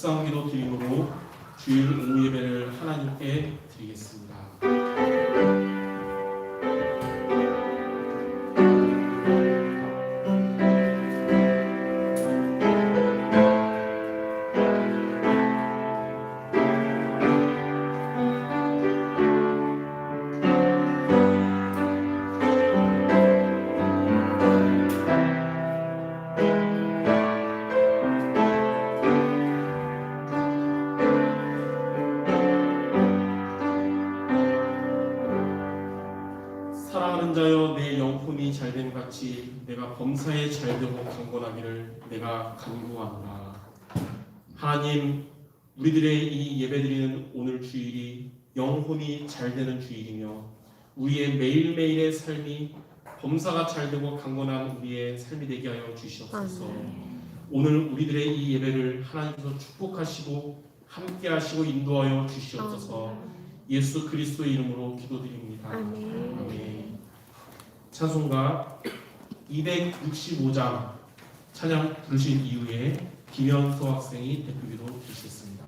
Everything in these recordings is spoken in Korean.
묵상기도 드림으로 주일 오후 예배를 하나님께 드리겠습니다. 사랑하는 자여, 내 영혼이 잘됨 같이 내가 범사에 잘되고 강건하기를 내가 간구한다. 하나님, 우리들의 이 예배드리는 오늘 주일이 영혼이 잘되는 주일이며 우리의 매일매일의 삶이 범사가 잘되고 강건한 우리의 삶이 되게 하여 주시옵소서. 오늘 우리들의 이 예배를 하나님께서 축복하시고 함께하시고 인도하여 주시옵소서. 예수 그리스도의 이름으로 기도드립니다. 아멘. 찬송가 265장 찬양 부르신 이후에 김현서 학생이 대표기도 드리겠습니다.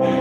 내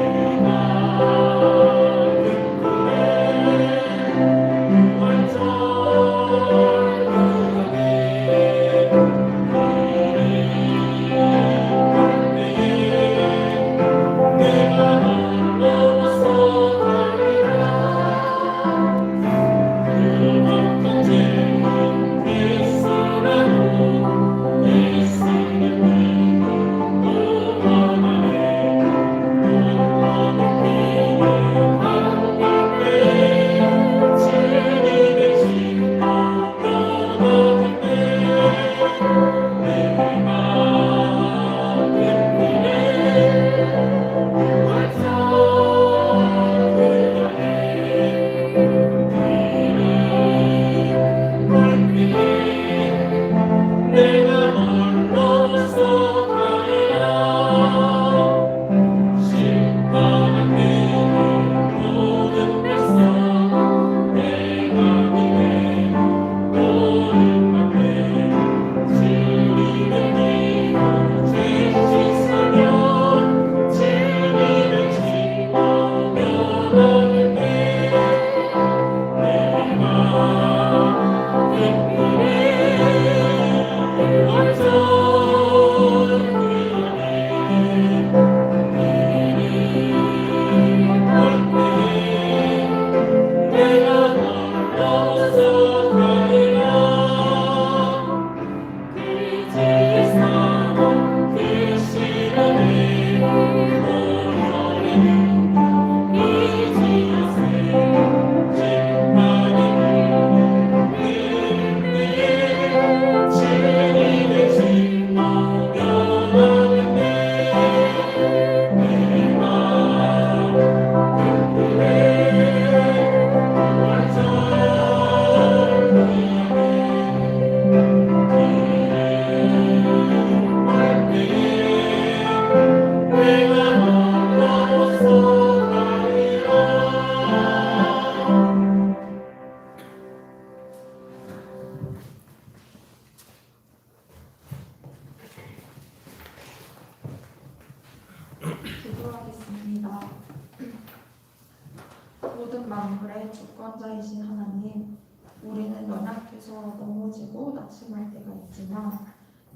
모든 만물의 주권자이신 하나님, 우리는 연약해서 넘어지고 낙심할 때가 있지만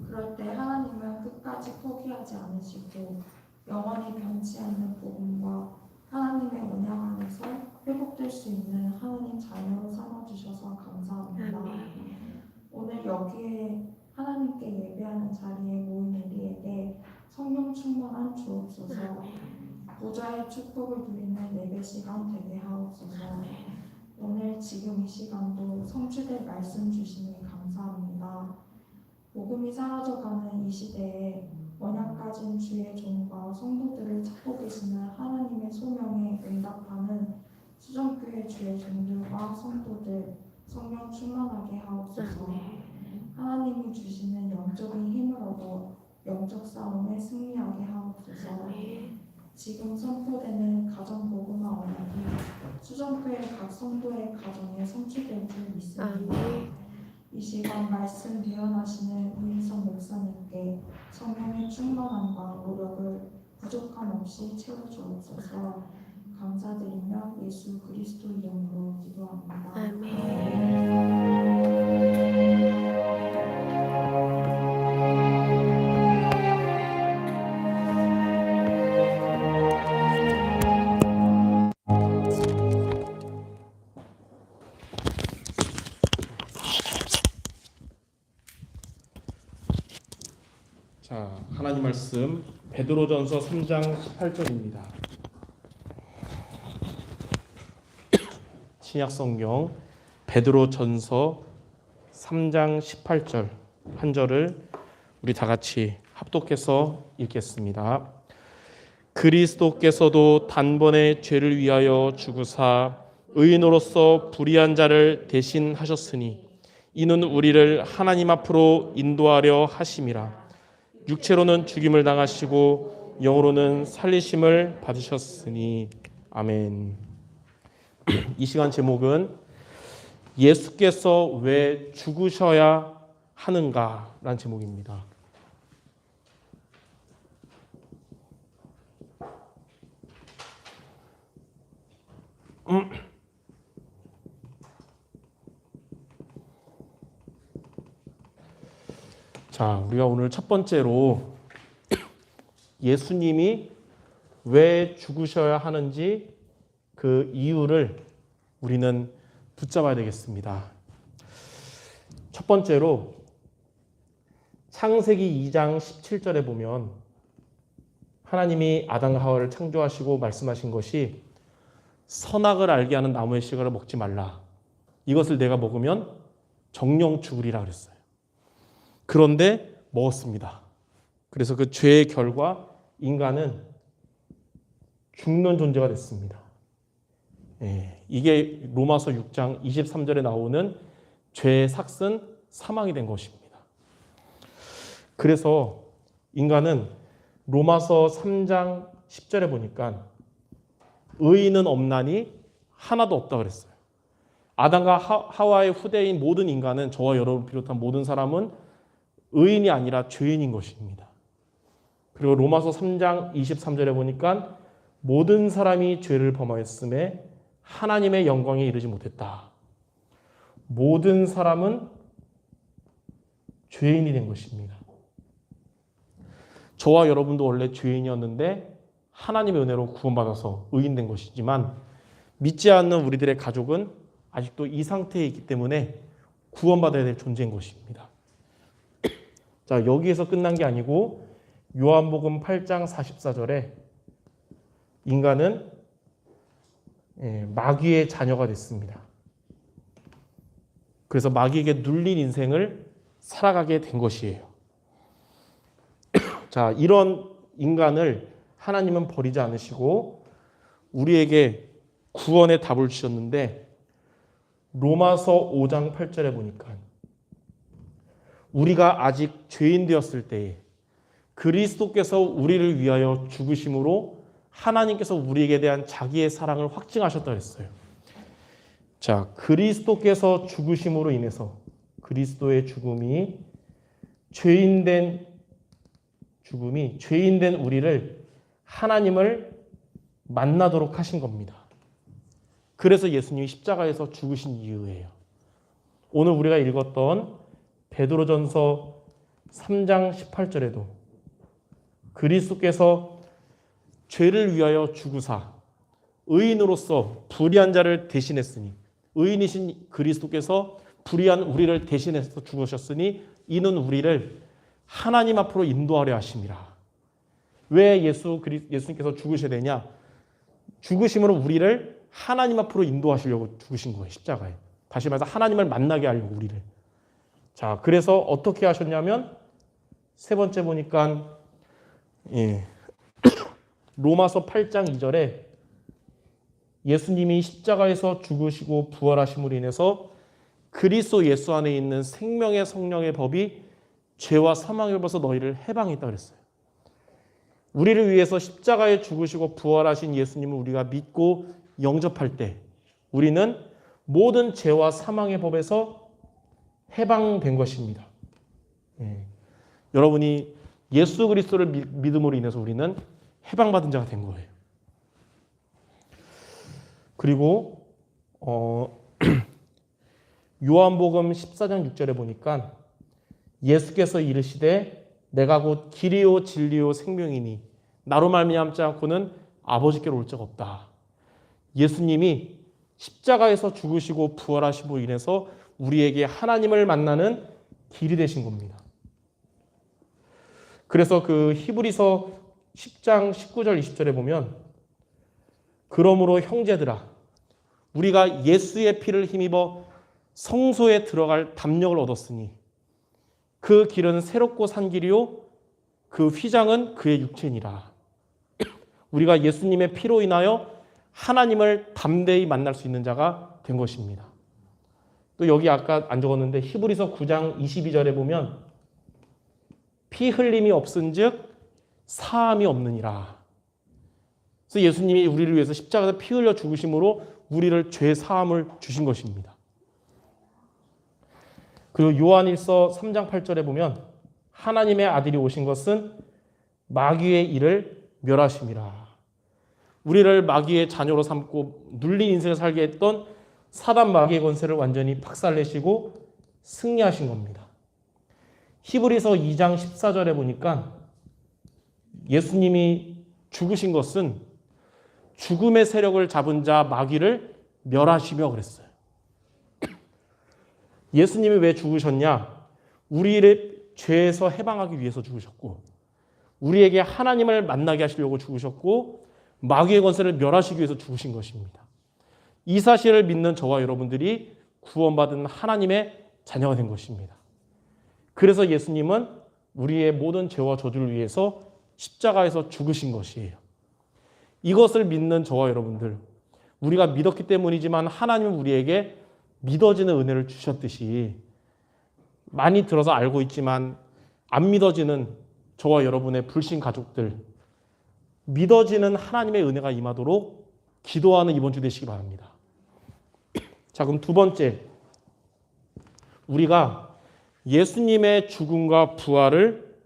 그럴 때 하나님은 끝까지 포기하지 않으시고 영원히 변치 않는 복음과 하나님의 언약 안에서 회복될 수 있는 하나님 자녀로 삼아주셔서 감사합니다. 오늘 여기에 하나님께 예배하는 자리에 모인 우리에게 성령 충만한 주옵소서. 보좌의 축복을 누리는 예배 시간 되게 하옵소서. 오늘 지금 이 시간도 성취될 말씀 주시니 감사합니다. 복음이 사라져가는 이 시대에 언약 가진 주의 종과 성도들을 찾고 계시는 하나님의 소명에 응답하는 수정교회 주의 종들과 성도들 성령 충만하게 하옵소서. 하나님이 주시는 영적인 힘을 얻어 영적 싸움에 승리하게 하옵소서. 지금 선포되는 가정 복음화 언약이 수정교회 각 성도의 가정에 성취될 줄 믿습니다. 이 시간 말씀 대언하시는 우인성 목사님께 성령의 충만함과 노력을 부족함 없이 채워주옵소서. 감사드리며 예수 그리스도 이름으로 기도합니다. 자, 하나님 말씀 베드로전서 3장 18절입니다. 신약성경 베드로전서 3장 18절 한 절을 우리 다 같이 합독해서 읽겠습니다. 그리스도께서도 단번에 죄를 위하여 죽으사 의인으로서 불의한 자를 대신하셨으니 이는 우리를 하나님 앞으로 인도하려 하심이라. 육체로는 죽임을 당하시고 영으로는 살리심을 받으셨으니 아멘. 이 시간 제목은 예수께서 왜 죽으셔야 하는가라는 제목입니다. 자, 우리가 오늘 첫 번째로 예수님이 왜 죽으셔야 하는지 그 이유를 우리는 붙잡아야 되겠습니다. 첫 번째로 창세기 2장 17절에 보면 하나님이 아담과 하와를 창조하시고 말씀하신 것이 선악을 알게 하는 나무의 씨가를 먹지 말라. 이것을 내가 먹으면 정령 죽으리라 그랬어요. 그런데 먹었습니다. 그래서 그 죄의 결과 인간은 죽는 존재가 됐습니다. 이게 로마서 6장 23절에 나오는 죄의 삭은 사망이 된 것입니다. 그래서 인간은 로마서 3장 10절에 보니까 의인은 없나니 하나도 없다 그랬어요. 아담과 하와의 후대인 모든 인간은 저와 여러분 비롯한 모든 사람은 의인이 아니라 죄인인 것입니다. 그리고 로마서 3장 23절에 보니까 모든 사람이 죄를 범하였음에 하나님의 영광에 이르지 못했다. 모든 사람은 죄인이 된 것입니다. 저와 여러분도 원래 죄인이었는데 하나님의 은혜로 구원받아서 의인된 것이지만 믿지 않는 우리들의 가족은 아직도 이 상태에 있기 때문에 구원받아야 될 존재인 것입니다. 자, 여기에서 끝난 게 아니고 요한복음 8장 44절에 인간은 마귀의 자녀가 됐습니다. 그래서 마귀에게 눌린 인생을 살아가게 된 것이에요. 자, 이런 인간을 하나님은 버리지 않으시고 우리에게 구원의 답을 주셨는데 로마서 5장 8절에 보니까 우리가 아직 죄인 되었을 때에 그리스도께서 우리를 위하여 죽으심으로 하나님께서 우리에게 대한 자기의 사랑을 확증하셨다고 했어요. 자, 그리스도께서 죽으심으로 인해서 그리스도의 죽음이 죄인된 우리를 하나님을 만나도록 하신 겁니다. 그래서 예수님이 십자가에서 죽으신 이유예요. 오늘 우리가 읽었던 베드로전서 3장 18절에도 그리스도께서 죄를 위하여 죽으사 의인으로서 불의한 자를 대신했으니, 의인이신 그리스도께서 불의한 우리를 대신해서 죽으셨으니 이는 우리를 하나님 앞으로 인도하려 하심이라. 왜 예수님께서 죽으셔야 되냐? 죽으심으로 우리를 하나님 앞으로 인도하시려고 죽으신 거예요. 십자가에. 다시 말해서 하나님을 만나게 하려고 우리를. 자, 그래서 어떻게 하셨냐면 세 번째 보니까 로마서 8장 2절에 예수님이 십자가에서 죽으시고 부활하심으로 인해서 그리스도 예수 안에 있는 생명의 성령의 법이 죄와 사망의 법에서 너희를 해방했다 그랬어요. 우리를 위해서 십자가에 죽으시고 부활하신 예수님을 우리가 믿고 영접할 때 우리는 모든 죄와 사망의 법에서 해방된 것입니다. 여러분이 예수 그리스도를 믿음으로 인해서 우리는 해방받은 자가 된 거예요. 그리고 요한복음 14장 6절에 보니까 예수께서 이르시되 내가 곧 길이요 진리요 생명이니 나로 말미암지 않고는 아버지께로 올 자가 없다. 예수님이 십자가에서 죽으시고 부활하심으로 인해서 우리에게 하나님을 만나는 길이 되신 겁니다. 그래서 그 히브리서 10장 19절 20절에 보면 그러므로 형제들아 우리가 예수의 피를 힘입어 성소에 들어갈 담력을 얻었으니 그 길은 새롭고 산 길이요 그 휘장은 그의 육체니라. 우리가 예수님의 피로 인하여 하나님을 담대히 만날 수 있는 자가 된 것입니다. 또 여기 아까 안 적었는데 히브리서 9장 22절에 보면 피 흘림이 없은즉 사함이 없느니라. 그래서 예수님이 우리를 위해서 십자가에서 피 흘려 죽으심으로 우리를 죄 사함을 주신 것입니다. 그리고 요한일서 3장 8절에 보면 하나님의 아들이 오신 것은 마귀의 일을 멸하심이라. 우리를 마귀의 자녀로 삼고 눌린 인생을 살게 했던 사단 마귀의 권세를 완전히 박살내시고 승리하신 겁니다. 히브리서 2장 14절에 보니까 예수님이 죽으신 것은 죽음의 세력을 잡은 자 마귀를 멸하시며 그랬어요. 예수님이 왜 죽으셨냐? 우리를 죄에서 해방하기 위해서 죽으셨고 우리에게 하나님을 만나게 하시려고 죽으셨고 마귀의 권세를 멸하시기 위해서 죽으신 것입니다. 이 사실을 믿는 저와 여러분들이 구원받은 하나님의 자녀가 된 것입니다. 그래서 예수님은 우리의 모든 죄와 저주를 위해서 십자가에서 죽으신 것이에요. 이것을 믿는 저와 여러분들, 우리가 믿었기 때문이지만 하나님은 우리에게 믿어지는 은혜를 주셨듯이 많이 들어서 알고 있지만 안 믿어지는 저와 여러분의 불신 가족들, 믿어지는 하나님의 은혜가 임하도록 기도하는 이번 주 되시기 바랍니다. 자, 그럼 두 번째, 우리가 예수님의 죽음과 부활을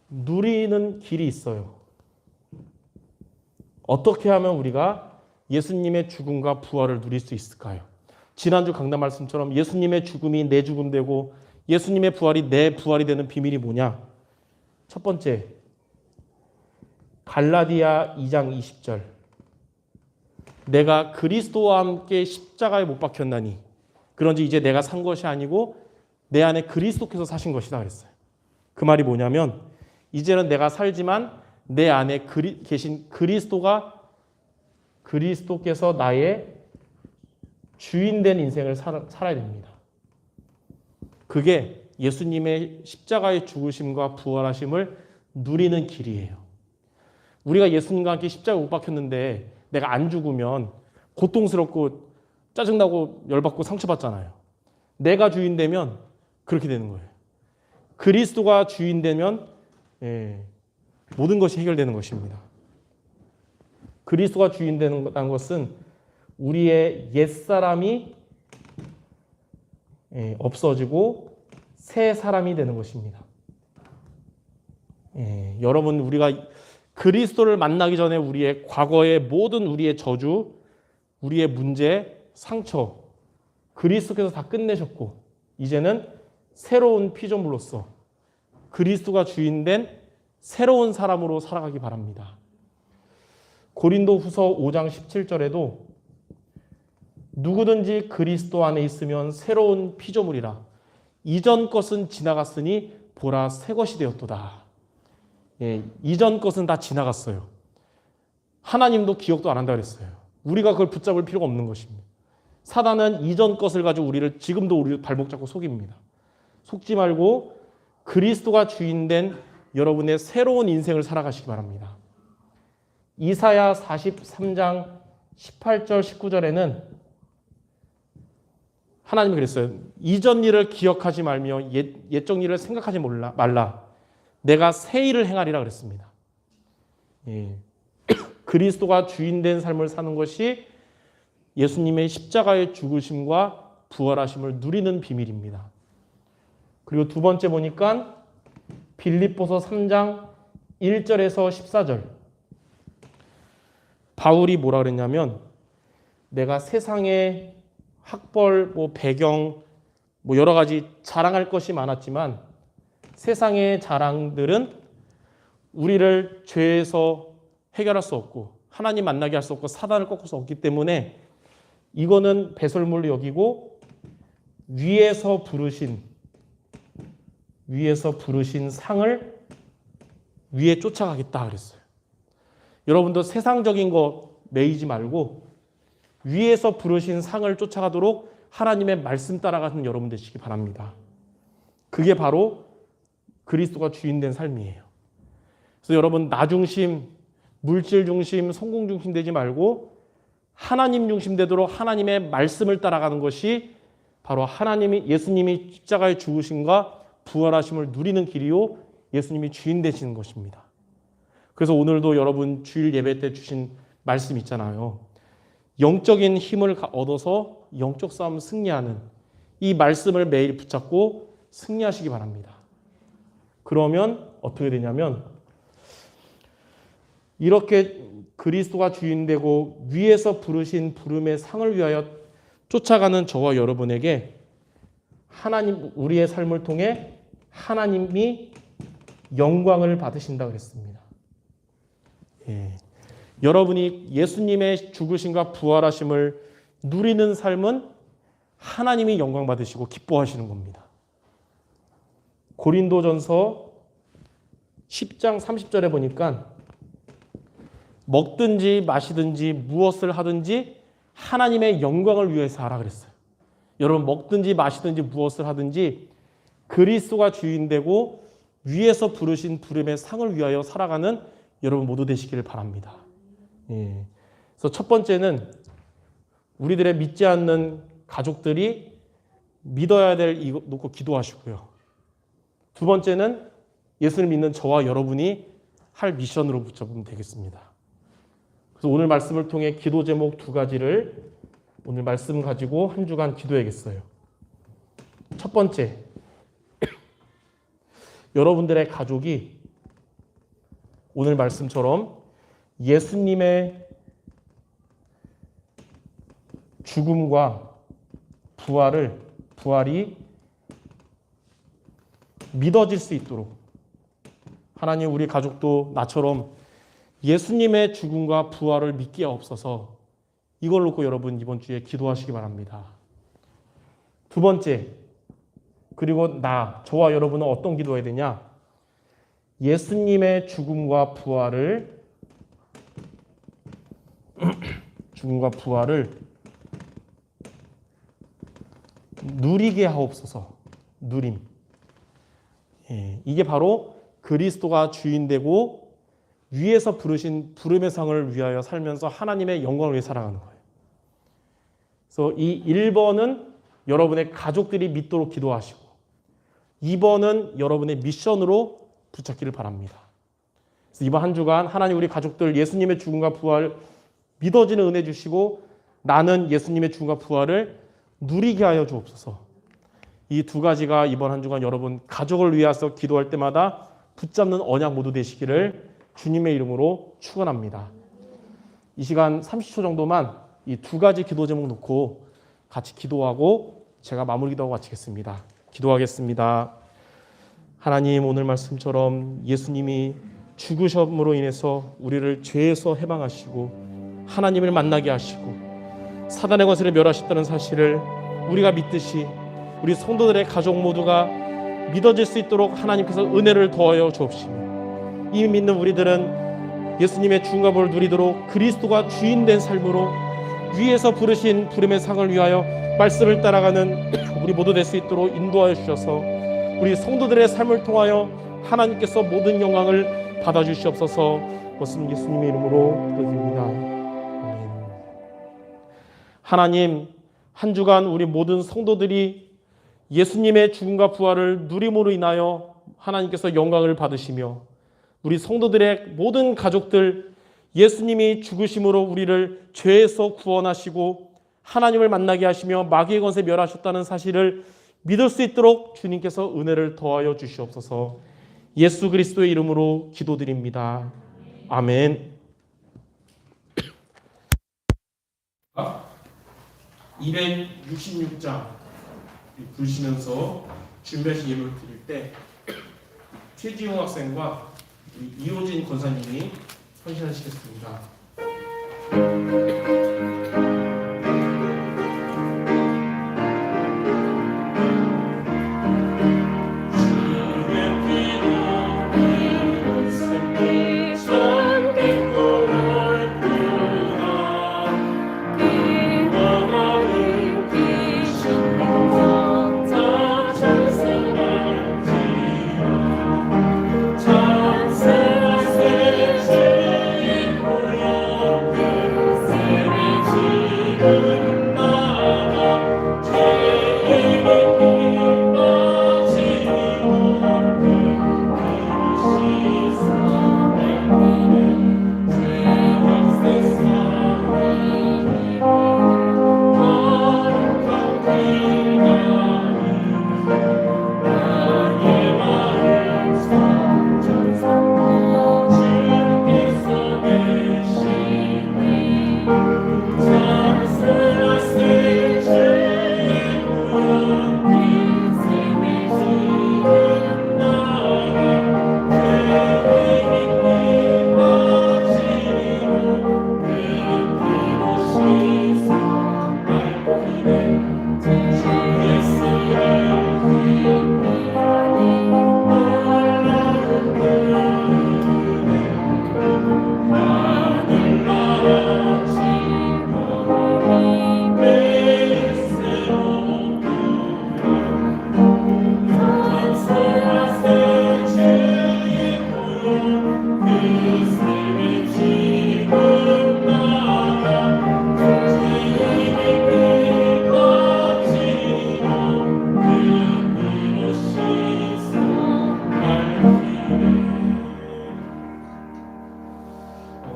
누리는 길이 있어요. 어떻게 하면 우리가 예수님의 죽음과 부활을 누릴 수 있을까요? 지난주 강단 말씀처럼 예수님의 죽음이 내 죽음 되고 예수님의 부활이 내 부활이 되는 비밀이 뭐냐? 첫 번째, 갈라디아 2장 20절. 내가 그리스도와 함께 십자가에 못 박혔나니 그런지 이제 내가 산 것이 아니고 내 안에 그리스도께서 사신 것이다 그랬어요. 그 말이 뭐냐면 이제는 내가 살지만 내 안에 계신 그리스도께서 나의 주인된 인생을 살아야 됩니다. 그게 예수님의 십자가의 죽으심과 부활하심을 누리는 길이에요. 우리가 예수님과 함께 십자가에 못 박혔는데 내가 안 죽으면 고통스럽고 짜증나고 열받고 상처받잖아요. 내가 주인 되면 그렇게 되는 거예요. 그리스도가 주인 되면 모든 것이 해결되는 것입니다. 그리스도가 주인 되는 것은 우리의 옛사람이 없어지고 새 사람이 되는 것입니다. 여러분, 우리가 그리스도를 만나기 전에 우리의 과거의 모든 우리의 저주, 우리의 문제, 상처 그리스도께서 다 끝내셨고 이제는 새로운 피조물로서 그리스도가 주인된 새로운 사람으로 살아가기 바랍니다. 고린도후서 5장 17절에도 누구든지 그리스도 안에 있으면 새로운 피조물이라 이전 것은 지나갔으니 보라 새 것이 되었도다. 이전 것은 다 지나갔어요. 하나님도 기억도 안 한다 그랬어요. 우리가 그걸 붙잡을 필요가 없는 것입니다. 사단은 이전 것을 가지고 우리를 지금도 우리 발목 잡고 속입니다. 속지 말고 그리스도가 주인된 여러분의 새로운 인생을 살아가시기 바랍니다. 이사야 43장 18절 19절에는 하나님이 그랬어요. 이전 일을 기억하지 말며 옛적 일을 생각하지 말라. 내가 새 일을 행하리라 그랬습니다. 그리스도가 주인된 삶을 사는 것이 예수님의 십자가의 죽으심과 부활하심을 누리는 비밀입니다. 그리고 두 번째 보니까 빌립보서 3장 1절에서 14절 바울이 뭐라 그랬냐면 내가 세상의 학벌, 배경, 여러 가지 자랑할 것이 많았지만 세상의 자랑들은 우리를 죄에서 해결할 수 없고 하나님 만나게 할 수 없고 사단을 꺾을 수 없기 때문에 이거는 배설물로 여기고 위에서 부르신 상을 위에 쫓아가겠다 그랬어요. 여러분도 세상적인 거 매이지 말고 위에서 부르신 상을 쫓아가도록 하나님의 말씀 따라가는 여러분 되시기 바랍니다. 그게 바로 그리스도가 주인된 삶이에요. 그래서 여러분 나 중심, 물질 중심, 성공 중심 되지 말고 하나님 중심 되도록 하나님의 말씀을 따라가는 것이 바로 예수님이 십자가의 죽으심과 부활하심을 누리는 길이요 예수님이 주인 되시는 것입니다. 그래서 오늘도 여러분 주일 예배 때 주신 말씀 있잖아요. 영적인 힘을 얻어서 영적 싸움 승리하는 이 말씀을 매일 붙잡고 승리하시기 바랍니다. 그러면 어떻게 되냐면 이렇게 그리스도가 주인되고 위에서 부르신 부름의 상을 위하여 쫓아가는 저와 여러분에게 우리의 삶을 통해 하나님이 영광을 받으신다 그랬습니다. 여러분이 예수님의 죽으심과 부활하심을 누리는 삶은 하나님이 영광 받으시고 기뻐하시는 겁니다. 고린도전서 10장 30절에 보니까 먹든지 마시든지 무엇을 하든지 하나님의 영광을 위해서 하라 그랬어요. 여러분 먹든지 마시든지 무엇을 하든지 그리스도가 주인되고 위에서 부르신 부름의 상을 위하여 살아가는 여러분 모두 되시기를 바랍니다. 그래서 첫 번째는 우리들의 믿지 않는 가족들이 믿어야 될 이거 놓고 기도하시고요. 두 번째는 예수를 믿는 저와 여러분이 할 미션으로 붙잡으면 되겠습니다. 그래서 오늘 말씀을 통해 기도 제목 두 가지를 오늘 말씀 가지고 한 주간 기도해야겠어요. 첫 번째, 여러분들의 가족이 오늘 말씀처럼 예수님의 죽음과 부활이 믿어질 수 있도록 하나님 우리 가족도 나처럼 예수님의 죽음과 부활을 믿게 하옵소서. 이걸 놓고 여러분 이번 주에 기도하시기 바랍니다. 두 번째, 그리고 저와 여러분은 어떤 기도해야 되냐? 예수님의 죽음과 부활을 누리게 하옵소서. 누림. 이게 바로 그리스도가 주인되고 위에서 부르신 부름의 상을 위하여 살면서 하나님의 영광을 위해 살아가는 거예요. 그래서 이 1번은 여러분의 가족들이 믿도록 기도하시고 2번은 여러분의 미션으로 붙잡기를 바랍니다. 그래서 이번 한 주간 하나님 우리 가족들 예수님의 죽음과 부활 믿어지는 은혜 주시고 나는 예수님의 죽음과 부활을 누리게 하여 주옵소서. 이 두 가지가 이번 한 주간 여러분 가족을 위해서 기도할 때마다 붙잡는 언약 모두 되시기를 주님의 이름으로 축원합니다. 이 시간 30초 정도만 이 두 가지 기도 제목 놓고 같이 기도하고 제가 마무리 기도하고 마치겠습니다. 기도하겠습니다. 하나님, 오늘 말씀처럼 예수님이 죽으심으로 인해서 우리를 죄에서 해방하시고 하나님을 만나게 하시고 사단의 권세를 멸하셨다는 사실을 우리가 믿듯이 우리 성도들의 가족 모두가 믿어질 수 있도록 하나님께서 은혜를 더하여 주옵시며, 이 믿는 우리들은 예수님의 죽음과 부활을 누리도록 그리스도가 주인된 삶으로 위에서 부르신 부름의 상을 위하여 말씀을 따라가는 우리 모두 될 수 있도록 인도하여 주셔서 우리 성도들의 삶을 통하여 하나님께서 모든 영광을 받아주시옵소서. 그것은 예수님의 이름으로 기도드립니다. 아멘. 하나님, 한 주간 우리 모든 성도들이 예수님의 죽음과 부활을 누림으로 인하여 하나님께서 영광을 받으시며, 우리 성도들의 모든 가족들 예수님이 죽으심으로 우리를 죄에서 구원하시고 하나님을 만나게 하시며 마귀의 권세 멸하셨다는 사실을 믿을 수 있도록 주님께서 은혜를 더하여 주시옵소서. 예수 그리스도의 이름으로 기도드립니다. 아멘. 266장 부르시면서 준비하신 예물을 드릴 때 최지용 학생과 이호진 권사님이 헌신하시겠습니다.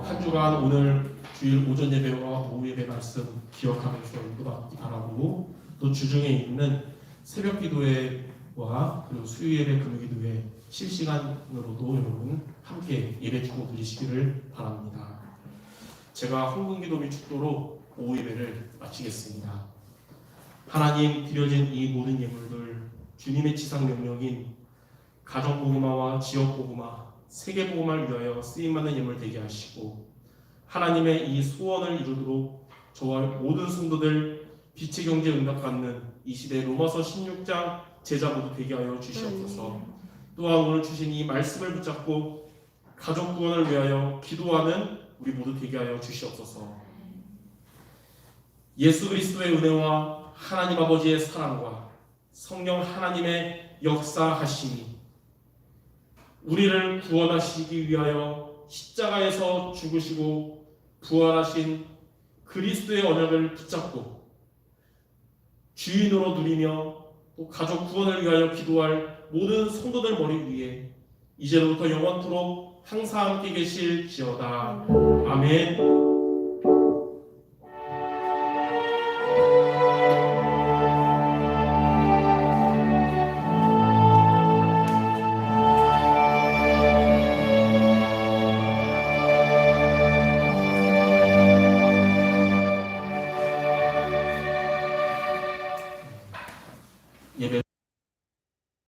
한 주간 오늘 주일 오전 예배와 오후 예배 말씀 기억하면서 읽고 바라고, 또 주중에 있는 새벽 기도회와 그리고 수요 예배, 금요 기도회 실시간으로도 여러분 함께 예배 드리고 드리시기를 바랍니다. 제가 헌금기도 및 축도로 오후 예배를 마치겠습니다. 하나님, 드려진 이 모든 예물들 주님의 지상 명령인 가정 복음화와 지역 복음화, 세계 복음화를 위하여 쓰임받는 예물 되게 하시고, 하나님의 이 소원을 이루도록 저와 모든 성도들 빛의 경제 응답받는 이 시대 로마서 16장 제자 모두 되게 하여 주시옵소서. 또한 오늘 주신 이 말씀을 붙잡고 가족 구원을 위하여 기도하는 우리 모두 되게 하여 주시옵소서. 예수 그리스도의 은혜와 하나님 아버지의 사랑과 성령 하나님의 역사하심이 우리를 구원하시기 위하여 십자가에서 죽으시고 부활하신 그리스도의 언약을 붙잡고 주인으로 누리며 또 가족 구원을 위하여 기도할 모든 성도들 머리 위에 이제로부터 영원토록 항상 함께 계실지어다. 아멘.